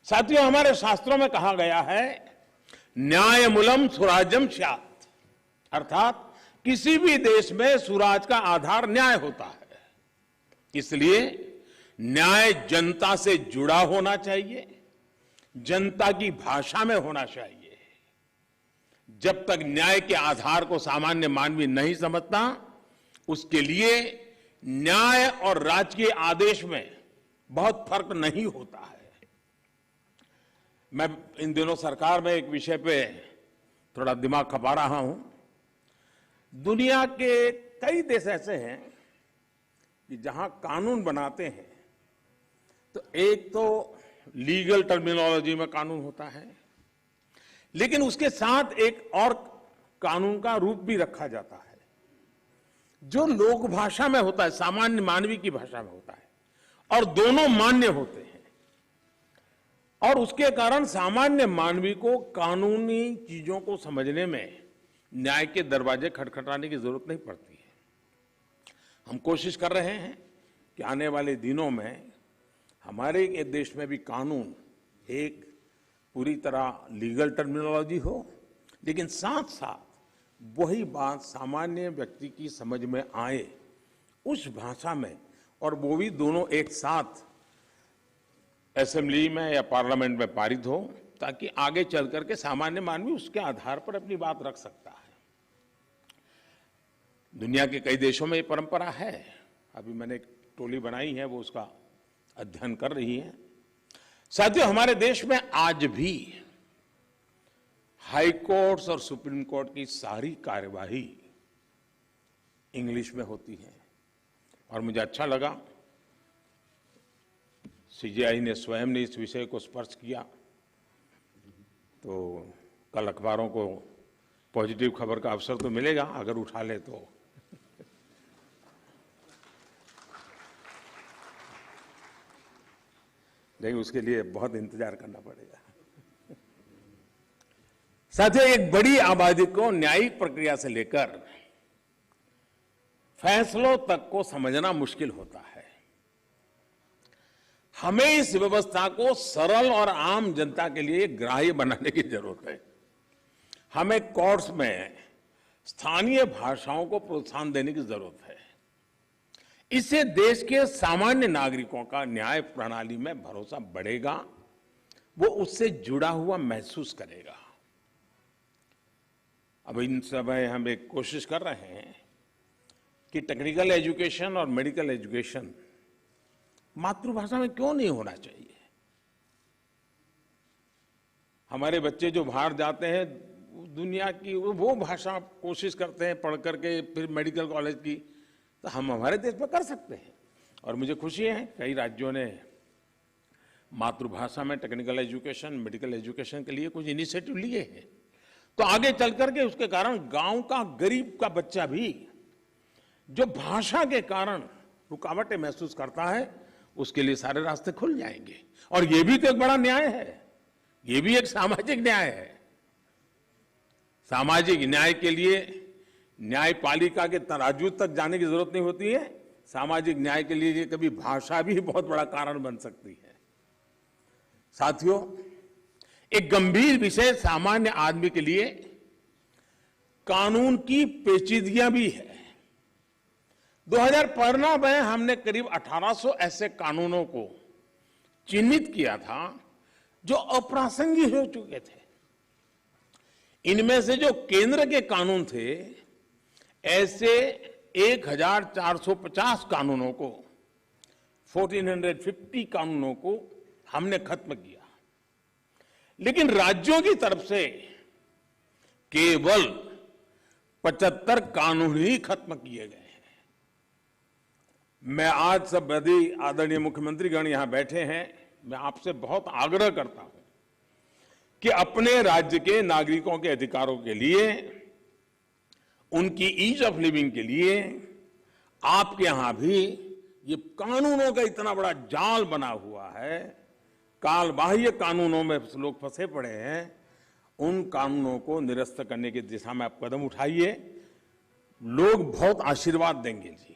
साथियों, हमारे शास्त्रों में कहा गया है न्यायमूलम स्वराज्यम स्यात्, अर्थात किसी भी देश में स्वराज का आधार न्याय होता है। इसलिए न्याय जनता से जुड़ा होना चाहिए, जनता की भाषा में होना चाहिए। जब तक न्याय के आधार को सामान्य मानवी नहीं समझता, उसके लिए न्याय और राजकीय आदेश में बहुत फर्क नहीं होता है। मैं इन दिनों सरकार में एक विषय पे थोड़ा दिमाग खपा रहा हूं। दुनिया के कई देश ऐसे हैं कि जहां कानून बनाते हैं तो एक तो लीगल टर्मिनोलॉजी में कानून होता है, लेकिन उसके साथ एक और कानून का रूप भी रखा जाता है जो लोक भाषा में होता है, सामान्य मानवी की भाषा में होता है, और दोनों मान्य होते हैं। और उसके कारण सामान्य मानवी को कानूनी चीजों को समझने में न्याय के दरवाजे खटखटाने की जरूरत नहीं पड़ती है। हम कोशिश कर रहे हैं कि आने वाले दिनों में हमारे देश में भी कानून एक पूरी तरह लीगल टर्मिनोलॉजी हो, लेकिन साथ साथ वही बात सामान्य व्यक्ति की समझ में आए उस भाषा में, और वो भी दोनों एक साथ असेंबली में या पार्लियामेंट में पारित हो, ताकि आगे चल करके सामान्य मानवी उसके आधार पर अपनी बात रख सकता है। दुनिया के कई देशों में ये परंपरा है। अभी मैंने एक टोली बनाई है, वो उसका अध्ययन कर रही है। साथियों, हमारे देश में आज भी हाई कोर्ट्स और सुप्रीम कोर्ट की सारी कार्यवाही इंग्लिश में होती है, और मुझे अच्छा लगा सीजेआई ने स्वयं ने इस विषय को स्पर्श किया। तो कल अखबारों को पॉजिटिव खबर का अवसर तो मिलेगा अगर उठा ले तो। लेकिन उसके लिए बहुत इंतजार करना पड़ेगा। साथियों, एक बड़ी आबादी को न्यायिक प्रक्रिया से लेकर फैसलों तक को समझना मुश्किल होता है। हमें इस व्यवस्था को सरल और आम जनता के लिए ग्राह्य बनाने की जरूरत है। हमें कोर्ट्स में स्थानीय भाषाओं को प्रोत्साहन देने की जरूरत है। इससे देश के सामान्य नागरिकों का न्याय प्रणाली में भरोसा बढ़ेगा, वो उससे जुड़ा हुआ महसूस करेगा। अब इन समय हम एक कोशिश कर रहे हैं कि टेक्निकल एजुकेशन और मेडिकल एजुकेशन मातृभाषा में क्यों नहीं होना चाहिए। हमारे बच्चे जो बाहर जाते हैं, दुनिया की वो भाषा कोशिश करते हैं पढ़ करके फिर मेडिकल कॉलेज की, तो हम हमारे देश में कर सकते हैं। और मुझे खुशी है कई राज्यों ने मातृभाषा में टेक्निकल एजुकेशन, मेडिकल एजुकेशन के लिए कुछ इनिशिएटिव लिए हैं। तो आगे चल करके उसके कारण गांव का गरीब का बच्चा भी जो भाषा के कारण रुकावटें महसूस करता है, उसके लिए सारे रास्ते खुल जाएंगे। और ये भी तो एक बड़ा न्याय है, ये भी एक सामाजिक न्याय है। सामाजिक न्याय के लिए न्यायपालिका के तराजू तक जाने की जरूरत नहीं होती है। सामाजिक न्याय के लिए कभी भाषा भी बहुत बड़ा कारण बन सकती है। साथियों, एक गंभीर विषय सामान्य आदमी के लिए कानून की पेचीदगियां भी है। 2015 में हमने करीब 1800 ऐसे कानूनों को चिन्हित किया था जो अप्रासंगिक हो चुके थे। इनमें से जो केंद्र के कानून थे, ऐसे 1450 कानूनों को, 1450 कानूनों को हमने खत्म किया। लेकिन राज्यों की तरफ से केवल 75 कानून ही खत्म किए गए हैं। मैं आज सब यदि आदरणीय मुख्यमंत्रीगण यहां बैठे हैं, मैं आपसे बहुत आग्रह करता हूं कि अपने राज्य के नागरिकों के अधिकारों के लिए, उनकी ईज ऑफ लिविंग के लिए आपके यहां भी ये कानूनों का इतना बड़ा जाल बना हुआ है, काल बाह्य कानूनों में लोग फंसे पड़े हैं, उन कानूनों को निरस्त करने की दिशा में आप कदम उठाइए। लोग बहुत आशीर्वाद देंगे जी।